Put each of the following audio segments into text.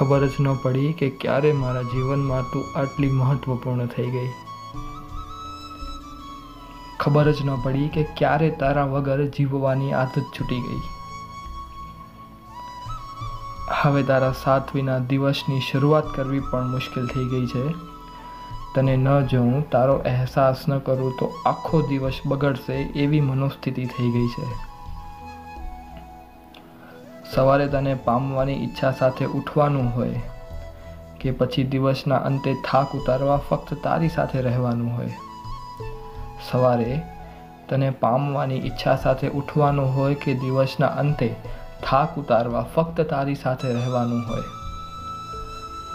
ખબર જ ન પડી કે ક્યારે મારા જીવનમાં તું આટલી મહત્વપૂર્ણ થઈ ગઈ. ખબર જ ન પડી કે ક્યારે તારા વગર જીવવાની આદત છૂટી ગઈ. હવે તારા સાથ વિના દિવસની શરૂઆત કરવી પણ મુશ્કેલ થઈ ગઈ છે. તને ન જોઉં, તારો અહેસાસ ન કરું તો આખો દિવસ બગડશે એવી મનોસ્થિતિ થઈ ગઈ છે. સવારે તને પામવાની ઈચ્છા સાથે ઉઠવાનું હોય કે પછી દિવસના અંતે થાક ઉતારવા ફક્ત તારી સાથે રહેવાનું હોય. સવારે તને પામવાની ઈચ્છા સાથે ઉઠવાનું હોય કે દિવસના અંતે થાક ઉતારવા ફક્ત તારી સાથે રહેવાનું હોય.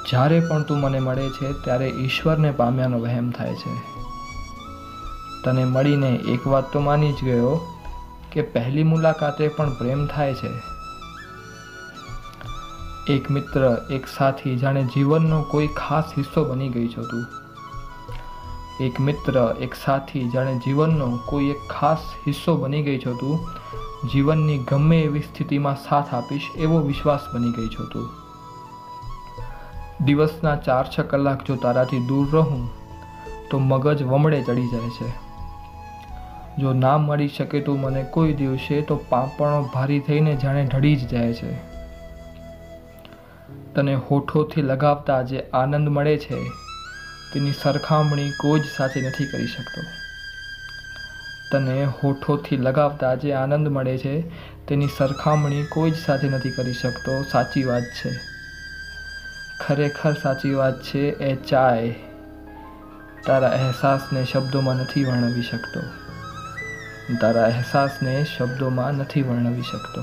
જ્યારે પણ તું મને મળે છે ત્યારે ઈશ્વરને પામ્યાનો વહેમ થાય છે. તને મળીને એક વાત તો માની જ ગયો કે પહેલી મુલાકાતે પણ પ્રેમ થાય છે. એક મિત્ર, એક સાથી, જાણે જીવનનો કોઈ ખાસ હિસ્સો બની ગઈ છો તું. એક મિત્ર, એક સાથી, જાણે જીવનનો કોઈ એક ખાસ હિસ્સો બની ગઈ છો તું. જીવનની ગમે એવી સ્થિતિમાં સાથ આપીશ એવો વિશ્વાસ બની ગઈ છો તું. દિવસના 4-6 કલાક જો તારાથી દૂર રહું તો મગજ વમળે ચડી જાય છે. જો ના મળી શકે તું મને કોઈ દિવસે તો પાંપણો ભારી થઈને જાણે ઢળી જ જાય છે. તને હોઠોથી લગાવતા જે આનંદ મળે છે તેની સરખામણી કોઈ જ સાથે નથી કરી શકતો. તને હોઠોથી લગાવતા જે આનંદ મળે છે તેની સરખામણી કોઈ જ સાથે નથી કરી શકતો. સાચી વાત છે, ખરેખર સાચી વાત છે. એ ચાય તારા અહેસાસને શબ્દોમાં નથી વર્ણવી શકતો. તારા અહેસાસને શબ્દોમાં નથી વર્ણવી શકતો.